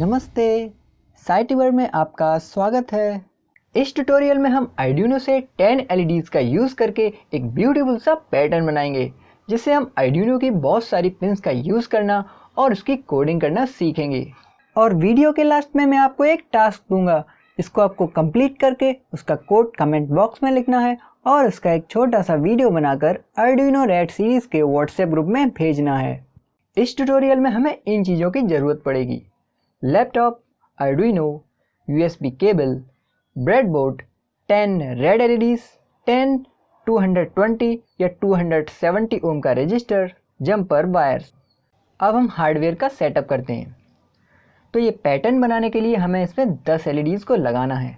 नमस्ते, साइटिवर में आपका स्वागत है। इस ट्यूटोरियल में हम आर्डिनो से 10 LEDs का यूज़ करके एक ब्यूटीफुल सा पैटर्न बनाएंगे, जिससे हम आर्डिनो की बहुत सारी पिन्स का यूज़ करना और उसकी कोडिंग करना सीखेंगे। और वीडियो के लास्ट में मैं आपको एक टास्क दूंगा, इसको आपको कंप्लीट करके उसका कोड कमेंट बॉक्स में लिखना है और उसका एक छोटा सा वीडियो बनाकर आर्डिनो रेड सीरीज़ के व्हाट्सएप ग्रुप में भेजना है। इस ट्यूटोरियल में हमें इन चीज़ों की ज़रूरत पड़ेगी: laptop, Arduino, USB cable, breadboard, 10 red LEDs, 10 220 या 270 ओम का रजिस्टर, जंपर वायर्स। अब हम हार्डवेयर का सेटअप करते हैं। तो ये पैटर्न बनाने के लिए हमें इसमें 10 LEDs को लगाना है।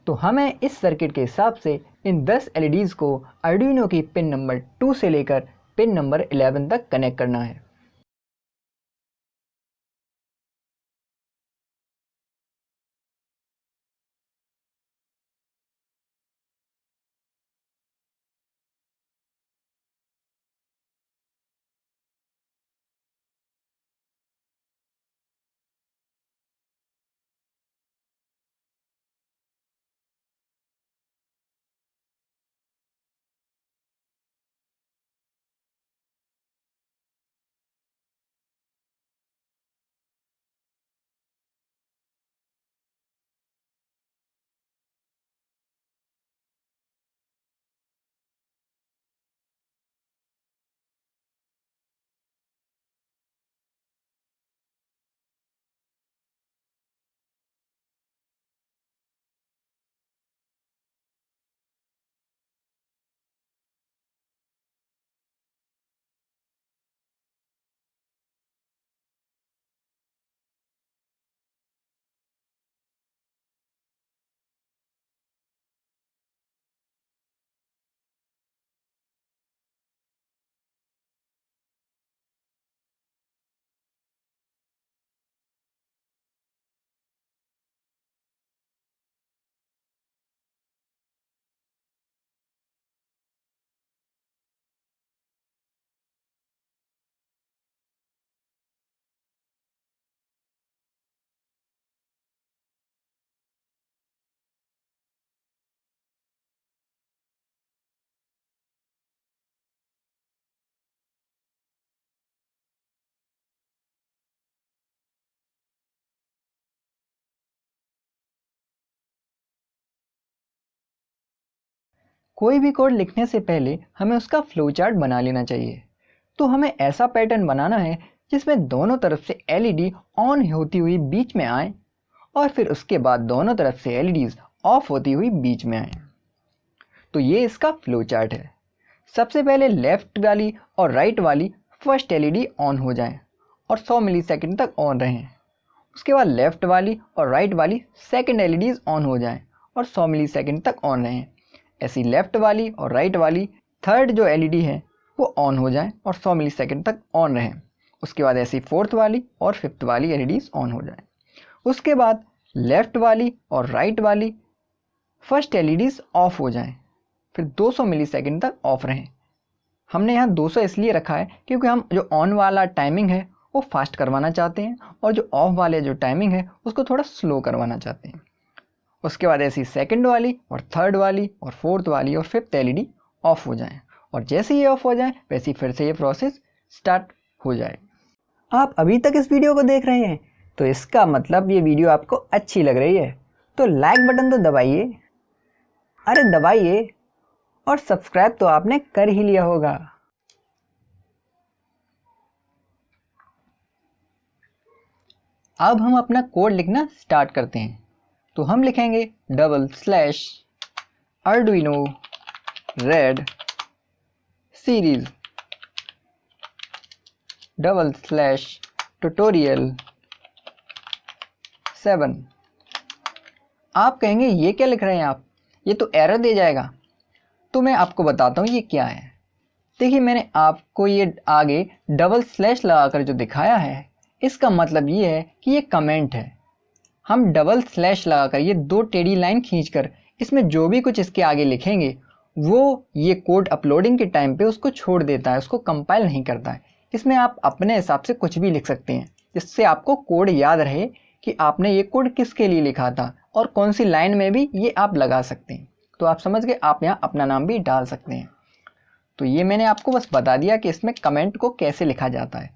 तो हमें इस सर्किट के हिसाब से इन 10 LEDs को आर्डिनो की पिन नंबर 2 से लेकर पिन नंबर 11 तक कनेक्ट करना है। कोई भी कोड लिखने से पहले हमें उसका फ्लो चार्ट बना लेना चाहिए। तो हमें ऐसा पैटर्न बनाना है जिसमें दोनों तरफ से LED ऑन होती हुई बीच में आए और फिर उसके बाद दोनों तरफ से LEDs ऑफ होती हुई बीच में आए। तो ये इसका फ्लो चार्ट है। सबसे पहले लेफ्ट वाली और राइट वाली फर्स्ट LED ऑन हो जाए और 100 मिलीसेकंड तक ऑन रहें। उसके बाद लेफ्ट वाली और राइट वाली सेकंड LEDs ऑन हो जाएं और 100 मिलीसेकंड तक ऑन रहें। ऐसी लेफ्ट वाली और राइट वाली थर्ड जो LED है वो ऑन हो जाए और 100 मिलीसेकंड तक ऑन रहें। उसके बाद ऐसी फोर्थ वाली और फिफ्थ वाली LEDs ऑन हो जाएं। उसके बाद लेफ्ट वाली और राइट वाली फर्स्ट LEDs ऑफ हो जाएं, फिर 200 मिलीसेकंड तक ऑफ रहें। हमने यहाँ 200 इसलिए रखा है क्योंकि हम जो ऑन वाला टाइमिंग है वो फास्ट करवाना चाहते हैं और जो ऑफ वाले जो टाइमिंग है उसको थोड़ा स्लो करवाना चाहते हैं। उसके बाद ऐसी सेकंड वाली और थर्ड वाली और फोर्थ वाली और फिफ्थ LED ऑफ हो जाएं और जैसे ये ऑफ हो जाए वैसे फिर से ये प्रोसेस स्टार्ट हो जाए। आप अभी तक इस वीडियो को देख रहे हैं तो इसका मतलब ये वीडियो आपको अच्छी लग रही है। तो लाइक बटन तो दबाइए, अरे दबाइए, और सब्सक्राइब तो आपने कर ही लिया होगा। अब हम अपना कोड लिखना स्टार्ट करते हैं। तो हम लिखेंगे /arduino red series /tutorial 7। आप कहेंगे ये क्या लिख रहे हैं आप, ये तो एरर दे जाएगा। तो मैं आपको बताता हूँ ये क्या है। देखिए, मैंने आपको ये आगे // लगाकर जो दिखाया है इसका मतलब ये है कि ये कमेंट है। हम // लगाकर ये दो टेढ़ी लाइन खींचकर इसमें जो भी कुछ इसके आगे लिखेंगे वो ये कोड अपलोडिंग के टाइम पे उसको छोड़ देता है, उसको कंपाइल नहीं करता है। इसमें आप अपने हिसाब से कुछ भी लिख सकते हैं जिससे आपको कोड याद रहे कि आपने ये कोड किसके लिए लिखा था और कौन सी लाइन में भी ये आप लगा सकते हैं। तो आप समझ गए, आप यहाँ अपना नाम भी डाल सकते हैं। तो ये मैंने आपको बस बता दिया कि इसमें कमेंट को कैसे लिखा जाता है।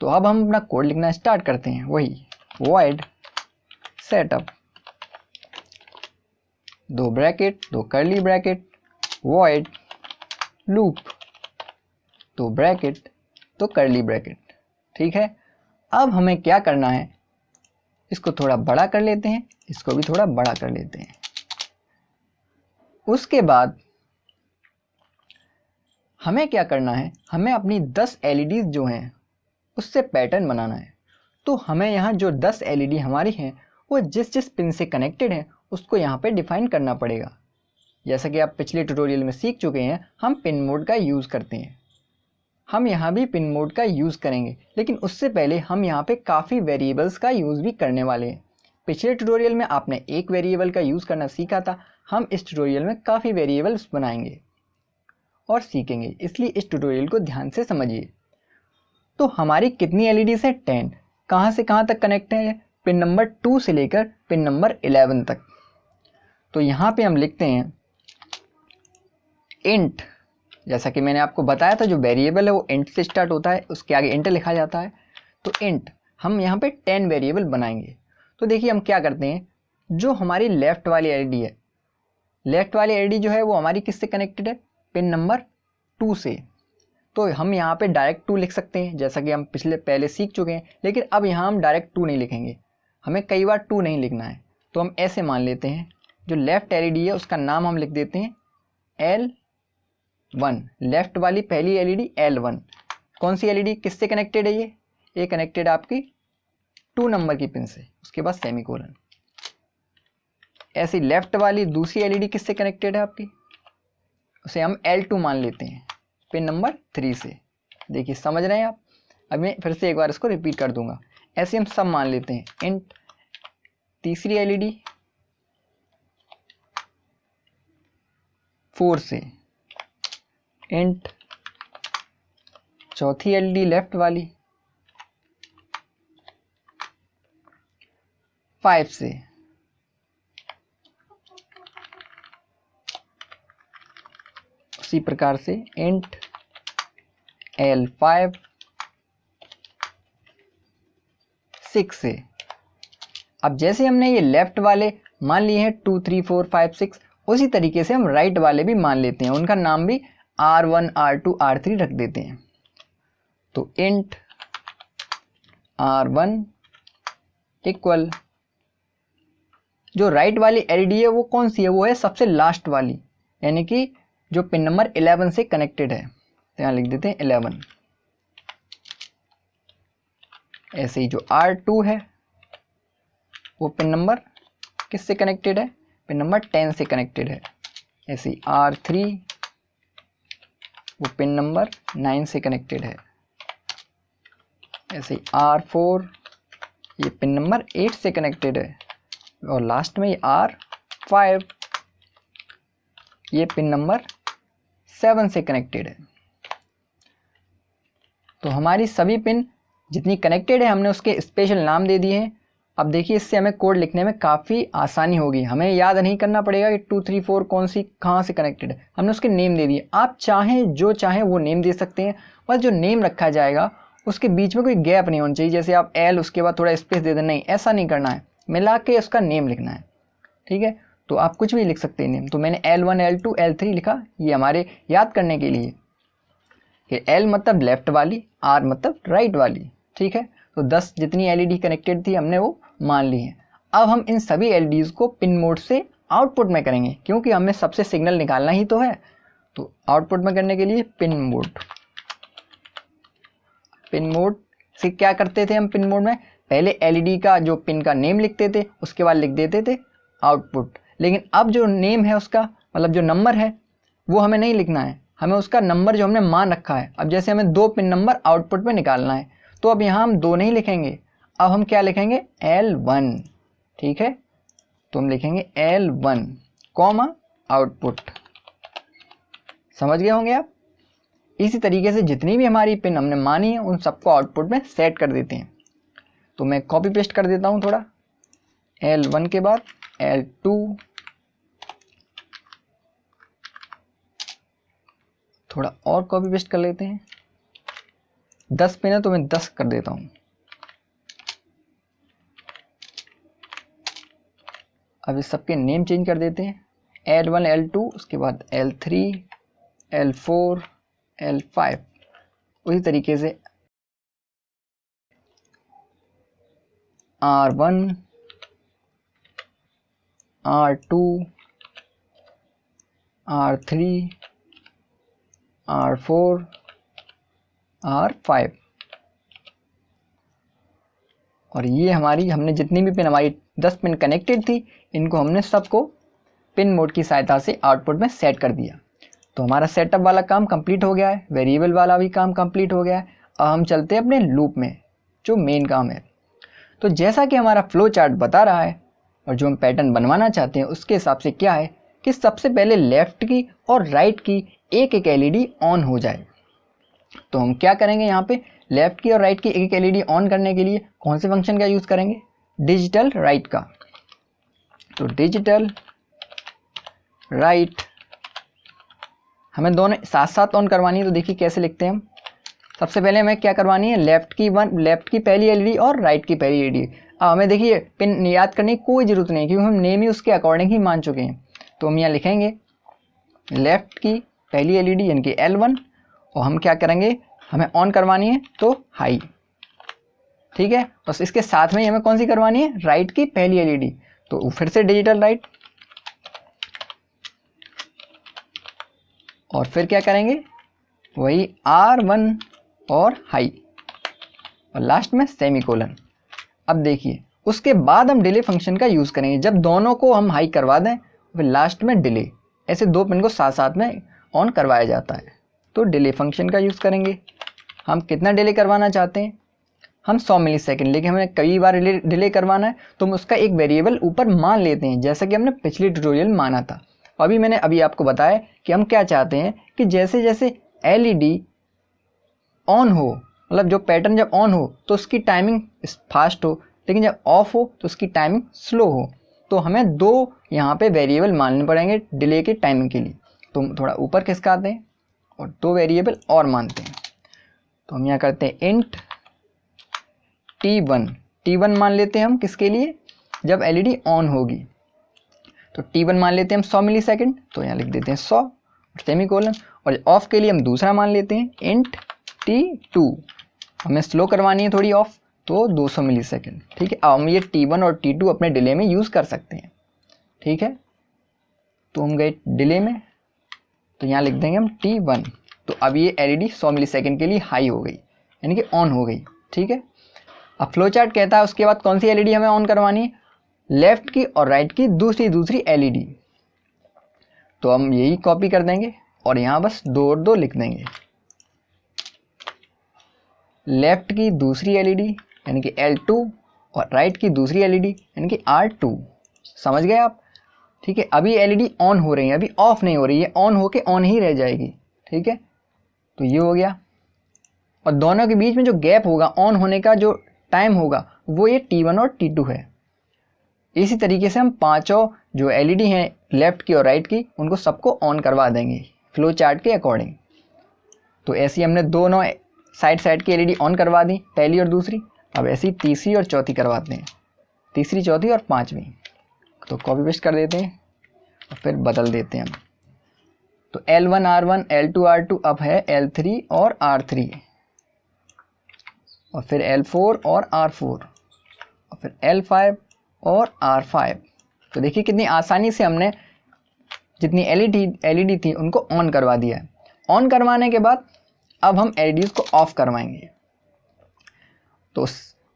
तो अब हम अपना कोड लिखना स्टार्ट करते हैं। वही void setup 2 bracket 2 curly bracket void loop 2 bracket 2 curly bracket. ठीक है, अब हमें क्या करना है, इसको थोड़ा बड़ा कर लेते हैं, इसको भी थोड़ा बड़ा कर लेते हैं। उसके बाद हमें क्या करना है, हमें अपनी 10 LEDs जो हैं उससे पैटर्न बनाना है। तो हमें यहाँ जो 10 LED हमारी हैं वो जिस जिस पिन से कनेक्टेड हैं उसको यहाँ पे डिफाइन करना पड़ेगा। जैसा कि आप पिछले ट्यूटोरियल में सीख चुके हैं, हम पिन मोड का यूज़ करते हैं। हम यहाँ भी पिन मोड का यूज़ करेंगे, लेकिन उससे पहले हम यहाँ पे काफ़ी वेरिएबल्स का यूज़ भी करने वाले हैं। पिछले ट्यूटोरियल में आपने एक वेरिएबल का यूज़ करना सीखा था, हम इस ट्यूटोरियल में काफ़ी वेरिएबल्स बनाएंगे और सीखेंगे, इसलिए इस ट्यूटोरियल को ध्यान से समझिए। तो हमारी कितनी LEDs है, 10। कहाँ से कहाँ तक कनेक्ट है, पिन नंबर 2 से लेकर पिन नंबर 11 तक। तो यहाँ पे हम लिखते हैं इंट, जैसा कि मैंने आपको बताया था जो वेरिएबल है वो इंट से स्टार्ट होता है, उसके आगे इंट लिखा जाता है। तो इंट हम यहाँ पे 10 वेरिएबल बनाएंगे। तो देखिए हम क्या करते हैं, जो हमारी लेफ़्ट वाली LED है, लेफ़्ट वाली LED जो है वो हमारी किससे कनेक्टेड है, पिन नंबर 2 से। तो हम यहाँ पे डायरेक्ट 2 लिख सकते हैं, जैसा कि हम पहले सीख चुके हैं। लेकिन अब यहाँ हम डायरेक्ट 2 नहीं लिखेंगे, हमें कई बार 2 नहीं लिखना है। तो हम ऐसे मान लेते हैं, जो लेफ़्ट LED है उसका नाम हम लिख देते हैं L1। लेफ़्ट वाली पहली LED L1। कौन सी LED किससे कनेक्टेड है, ये कनेक्टेड आपकी 2 नंबर की पिन से, उसके बाद सेमीकोलन। ऐसी लेफ़्ट वाली दूसरी LED किससे कनेक्टेड है आपकी, उसे हम L2 मान लेते हैं, पिन नंबर 3 से। देखिए समझ रहे हैं आप। अब मैं फिर से एक बार इसको रिपीट कर दूंगा। ऐसे हम सब मान लेते हैं, इंट तीसरी LED 4 से, इंट चौथी LED लेफ्ट वाली 5 से, उसी प्रकार से इंट L5 6 से। अब जैसे हमने ये लेफ्ट वाले मान लिए हैं 2 3 4 5 6, उसी तरीके से हम राइट वाले भी मान लेते हैं, उनका नाम भी R1 R2 R3 रख देते हैं। तो इंट R1 इक्वल, जो राइट वाली LED है वो कौन सी है, वो है सबसे लास्ट वाली, यानी कि जो पिन नंबर 11 से कनेक्टेड है। तो यहाँ लिख देते हैं 11। ऐसे ही जो R2 है वो पिन नंबर किससे कनेक्टेड है, पिन नंबर 10 से कनेक्टेड है। ऐसे ही R3 वो पिन नंबर 9 से कनेक्टेड है। ऐसे ही R4 ये पिन नंबर 8 से कनेक्टेड है। और लास्ट में ये R5 ये पिन नंबर 7 से कनेक्टेड है। तो हमारी सभी पिन जितनी कनेक्टेड है हमने उसके स्पेशल नाम दे दिए हैं। अब देखिए इससे हमें कोड लिखने में काफ़ी आसानी होगी, हमें याद नहीं करना पड़ेगा कि 2 3 4 कौन सी कहाँ से कनेक्टेड है, हमने उसके नेम दे दिए। आप चाहें जो चाहें वो नेम दे सकते हैं, बस जो नेम रखा जाएगा उसके बीच में कोई गैप नहीं होना चाहिए, जैसे आप L उसके बाद थोड़ा स्पेस दे दें, नहीं ऐसा नहीं करना है, मिला के उसका नेम लिखना है। ठीक है, तो आप कुछ भी लिख सकते हैं नेम। तो मैंने L1 L2 L3 लिखा, ये हमारे याद करने के लिए कि L मतलब लेफ्ट वाली, R मतलब राइट वाली। ठीक है, तो 10 जितनी LED कनेक्टेड थी हमने वो मान ली है। अब हम इन सभी LEDs को पिन मोड से आउटपुट में करेंगे, क्योंकि हमें सबसे सिग्नल निकालना ही तो है। तो आउटपुट में करने के लिए पिन मोड से क्या करते थे हम, पिन मोड में पहले LED का जो पिन का नेम लिखते थे, उसके बाद लिख देते थे आउटपुट। लेकिन अब जो नेम है उसका मतलब जो नंबर है वो हमें नहीं लिखना है, हमें उसका नंबर जो हमने मान रखा है। अब जैसे हमें 2 पिन नंबर आउटपुट में निकालना है, तो अब यहाँ हम 2 नहीं लिखेंगे, अब हम क्या लिखेंगे L1। ठीक है, तो हम लिखेंगे L1 कॉमा आउटपुट। समझ गए होंगे आप। इसी तरीके से जितनी भी हमारी पिन हमने मानी है उन सबको आउटपुट में सेट कर देते हैं। तो मैं कॉपी पेस्ट कर देता हूँ थोड़ा, L1 के बाद L2, थोड़ा और कॉपी पेस्ट कर लेते हैं, 10 पिन है तो मैं 10 कर देता हूँ। अब इस सबके नेम चेंज कर देते हैं, L1 L2, उसके बाद L3 L4 L5, उसी तरीके से R1 R2 R3 R4 R5। और ये हमने जितनी भी पिन हमारी 10 पिन कनेक्टेड थी, इनको हमने सबको पिन मोड की सहायता से आउटपुट में सेट कर दिया। तो हमारा सेटअप वाला काम कंप्लीट हो गया है, वेरिएबल वाला भी काम कंप्लीट हो गया है। अब हम चलते हैं अपने लूप में, जो मेन काम है। तो जैसा कि हमारा फ्लो चार्ट बता रहा है और जो हम पैटर्न बनवाना चाहते हैं उसके हिसाब से क्या है कि सबसे पहले लेफ़्ट की और राइट की एक एक एलईडी ऑन हो जाए। तो हम क्या करेंगे, यहाँ पे लेफ़्ट की और राइट की एक एक एलईडी ऑन करने के लिए कौन से फंक्शन का यूज़ करेंगे, डिजिटल राइट का। तो डिजिटल राइट हमें दोनों साथ साथ ऑन करवानी है। तो देखिए कैसे लिखते हैं हम। सबसे पहले हमें क्या करवानी है, लेफ़्ट की पहली एलईडी और राइट की पहली एलईडी। अब हमें देखिए पिन याद करने की कोई ज़रूरत नहीं, क्योंकि हम नेम ही उसके अकॉर्डिंग ही मान चुके हैं। तो हम यहाँ लिखेंगे लेफ़्ट की पहली एलईडी यानी कि L1, और हम क्या करेंगे, हमें ऑन करवानी है तो हाई, ठीक है। बस इसके साथ में ही हमें कौन सी करवानी है, राइट की पहली एलईडी। तो फिर से डिजिटल राइट, और फिर क्या करेंगे, वही R1 और हाई, और लास्ट में सेमीकोलन। अब देखिए उसके बाद हम डिले फंक्शन का यूज़ करेंगे। जब दोनों को हम हाई करवा दें फिर लास्ट में डिले, ऐसे दो पिन को साथ साथ में ऑन करवाया जाता है। तो डिले फंक्शन का यूज़ करेंगे। हम कितना डिले करवाना चाहते हैं, हम 100 मिलीसेकंड, लेकिन हमें कई बार डिले करवाना है तो हम उसका एक वेरिएबल ऊपर मान लेते हैं, जैसा कि हमने पिछले ट्यूटोरियल में माना था। मैंने आपको बताया कि हम क्या चाहते हैं कि जैसे जैसे एलईडी ऑन हो, मतलब जो पैटर्न जब ऑन हो तो उसकी टाइमिंग फास्ट हो, लेकिन जब ऑफ हो तो उसकी टाइमिंग स्लो हो। तो हमें दो यहाँ पे वेरिएबल मानने पड़ेंगे डिले के टाइमिंग के लिए। तो हम थोड़ा ऊपर खिसकाते हैं और दो वेरिएबल और मानते हैं। तो हम यहाँ करते हैं इंट T1 मान लेते हैं हम किसके लिए, जब एलईडी ऑन होगी। तो T1 मान लेते हैं हम 100 मिलीसेकंड, तो यहाँ लिख देते हैं 100 सेमीकोलन। और ऑफ के लिए हम दूसरा मान लेते हैं इंट T2, हमें स्लो करवानी है थोड़ी ऑफ, तो 200 मिलीसेकंड, ठीक है। अब हम ये T1 और T2 अपने डिले में यूज़ कर सकते हैं, ठीक है। तो हम गए डिले में, तो यहाँ लिख देंगे हम T1। तो अब ये एलईडी 100 मिलीसेकंड के लिए हाई हो गई, यानी कि ऑन हो गई, ठीक है। अब फ्लो चार्ट कहता है उसके बाद कौन सी एलईडी हमें ऑन करवानी है, लेफ्ट की और राइट की दूसरी एलईडी। तो हम यही कॉपी कर देंगे और यहाँ बस 2 और 2 लिख देंगे। लेफ्ट की दूसरी एलईडी यानी कि L2 और राइट की दूसरी एलईडी यानी कि R2। समझ गए आप, ठीक है। अभी एलईडी ऑन हो रही है, अभी ऑफ नहीं हो रही है, ऑन होके ऑन ही रह जाएगी, ठीक है। तो ये हो गया, और दोनों के बीच में जो गैप होगा ऑन होने का जो टाइम होगा वो ये T1 और T2 है। इसी तरीके से हम पांचों जो एलईडी हैं लेफ्ट की और राइट की उनको सबको ऑन करवा देंगे फ्लो चार्ट के अकॉर्डिंग। तो ऐसी हमने दोनों साइड की एलईडी ऑन करवा दी, पहली और दूसरी। अब ऐसी तीसरी और चौथी करवाते हैं, तीसरी चौथी और पांचवी। तो कॉपी पेस्ट कर देते हैं और फिर बदल देते हैं हम। तो L1 R1 L2 R2 अब है L3 और R3, और फिर L4 और R4, और फिर L5 और R5। तो देखिए कितनी आसानी से हमने जितनी एलईडी थी उनको ऑन करवा दिया है। ऑन करवाने के बाद अब हम एलईडीज को ऑफ करवाएंगे। तो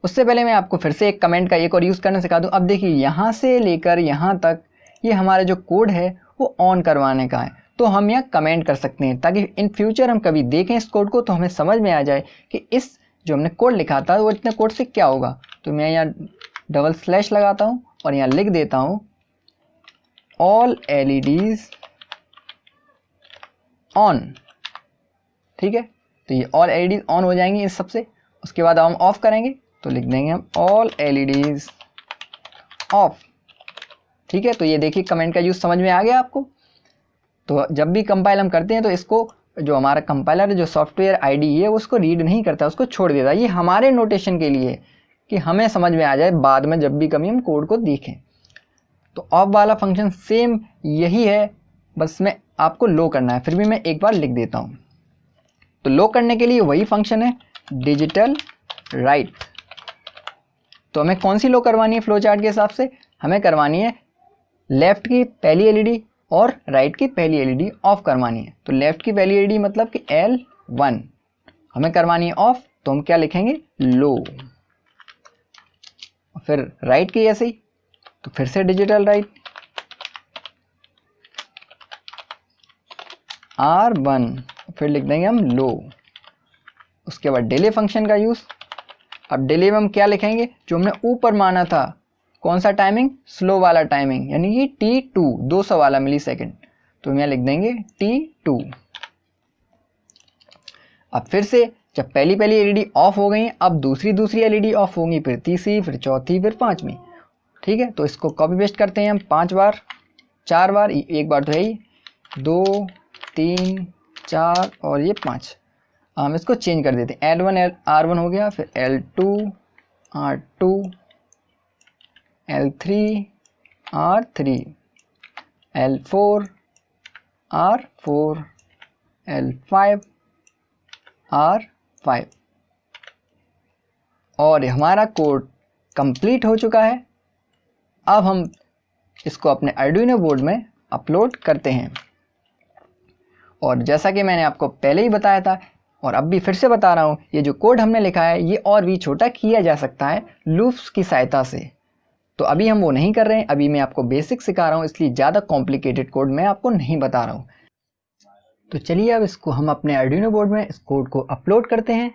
उससे पहले मैं आपको फिर से एक कमेंट का एक और यूज़ करना सिखा दूं। अब देखिए यहाँ से लेकर यहाँ तक ये हमारा जो कोड है वो ऑन करवाने का है। तो हम यहाँ कमेंट कर सकते हैं ताकि इन फ्यूचर हम कभी देखें इस कोड को तो हमें समझ में आ जाए कि इस जो हमने कोड लिखा था वो इतने कोड से क्या होगा। तो मैं यहाँ डबल स्लैश लगाता हूँ और यहाँ लिख देता हूँ ऑल एलईडीज ऑन, ठीक है। तो ये ऑल एलईडीज ऑन हो जाएंगी इस सबसे। उसके बाद हम ऑफ करेंगे तो लिख देंगे हम ऑल एलईडीज ऑफ। ठीक है, तो ये देखिए कमेंट का यूज़ समझ में आ गया आपको। तो जब भी कंपाइल हम करते हैं तो इसको जो हमारा कंपाइलर है, जो सॉफ्टवेयर आईडी है, उसको रीड नहीं करता, उसको छोड़ देता। ये हमारे नोटेशन के लिए कि हमें समझ में आ जाए बाद में जब भी कभी हम कोड को देखें। तो ऑफ वाला फंक्शन सेम यही है, बस में आपको लो करना है। फिर भी मैं एक बार लिख देता हूँ। तो लो करने के लिए वही फंक्शन है डिजिटल राइट। तो हमें कौन सी लो करवानी है फ्लो चार्ट के हिसाब से? हमें करवानी है लेफ्ट की पहली एलईडी और राइट की पहली एलईडी ऑफ करवानी है। तो लेफ्ट की पहली एलईडी मतलब कि L1 हमें करवानी है ऑफ, तो हम क्या लिखेंगे? लो। फिर राइट की ऐसे ही, तो फिर से डिजिटल राइट R1, फिर लिख देंगे हम लो। उसके बाद डिले फंक्शन का यूज़। अब डिले में हम क्या लिखेंगे? जो हमने ऊपर माना था, कौन सा टाइमिंग? स्लो वाला टाइमिंग, यानी कि T2 200 वाला मिली सेकेंड। तो हम यहाँ लिख देंगे T2। अब फिर से जब पहली एलईडी ऑफ हो गई, अब दूसरी एलईडी ऑफ होंगी, फिर तीसरी, फिर चौथी, फिर पांचवी। ठीक है, तो इसको कॉपी पेस्ट करते हैं हम 5 बार, 4 बार, एक बार तो है ही, 2 3 4 और ये 5। हम इसको चेंज कर देते हैं। L1 R1 हो गया, फिर L2 R2, L3 R3, L4 R4, L5 R5। और हमारा कोड कंप्लीट हो चुका है। अब हम इसको अपने आर्डुइनो बोर्ड में अपलोड करते हैं। और जैसा कि मैंने आपको पहले ही बताया था और अब भी फिर से बता रहा हूँ, ये जो कोड हमने लिखा है ये और भी छोटा किया जा सकता है लूप्स की सहायता से। तो अभी हम वो नहीं कर रहे हैं, अभी मैं आपको बेसिक सिखा रहा हूँ, इसलिए ज़्यादा कॉम्प्लिकेटेड कोड मैं आपको नहीं बता रहा हूँ। तो चलिए अब इसको हम अपने आर्डुइनो बोर्ड में इस कोड को अपलोड करते हैं।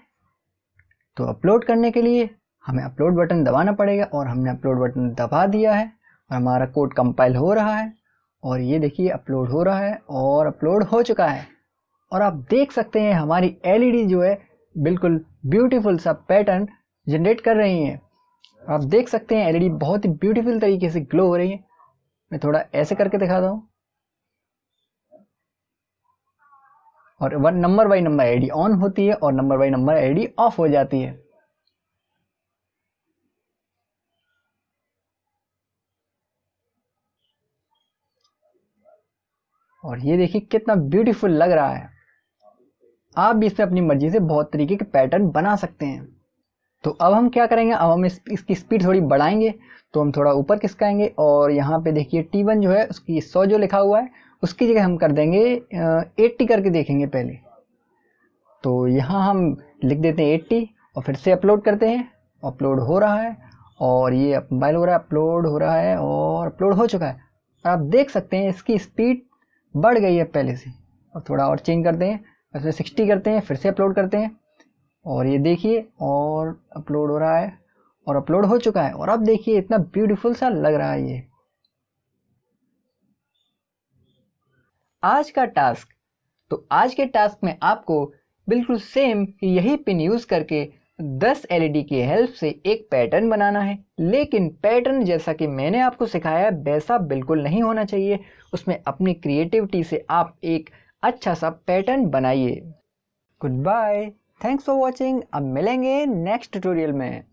तो अपलोड करने के लिए हमें अपलोड बटन दबाना पड़ेगा और हमने अपलोड बटन दबा दिया है और हमारा कोड कंपाइल हो रहा है। और ये देखिए अपलोड हो रहा है और अपलोड हो चुका है। और आप देख सकते हैं हमारी एलईडी जो है बिल्कुल ब्यूटीफुल सा पैटर्न जनरेट कर रही है। आप देख सकते हैं एलईडी बहुत ही ब्यूटीफुल तरीके से ग्लो हो रही है। मैं थोड़ा ऐसे करके दिखाता हूँ। और number by number LED on होती है और number by number LED of हो जाती है। और ये देखिए कितना ब्यूटीफुल लग रहा है। आप भी इसमें अपनी मर्जी से बहुत तरीके के पैटर्न बना सकते हैं। तो अब हम क्या करेंगे? अब हम इसकी स्पीड थोड़ी बढ़ाएंगे। तो हम थोड़ा ऊपर खिसकाएंगे और यहाँ पे देखिए T1 जो है उसकी 100 जो लिखा हुआ है उसकी जगह हम कर देंगे 80 करके देखेंगे पहले। तो यहाँ हम लिख देते हैं 80 और फिर से अपलोड करते हैं। अपलोड हो रहा है और ये मोबाइल हो रहा है, अपलोड हो रहा है और अपलोड हो चुका है। और आप देख सकते हैं इसकी स्पीड बढ़ गई है पहले से। और थोड़ा और चेंज करते हैं, इसमें 60 करते हैं, फिर से अपलोड करते हैं और ये देखिए और अपलोड हो रहा है और अपलोड हो चुका है। और अब देखिए इतना ब्यूटीफुल सा लग रहा है ये। आज का टास्क, तो आज के टास्क में आपको बिल्कुल सेम यही पिन यूज करके 10 एलईडी की हेल्प से एक पैटर्न बनाना है। लेकिन पैटर्न जैसा कि मैंने आपको सिखाया वैसा बिल्कुल नहीं होना चाहिए। उसमें अपनी क्रिएटिविटी से आप एक अच्छा सा पैटर्न बनाइए। Good bye, thanks for watching. अब मिलेंगे नेक्स्ट ट्यूटोरियल में।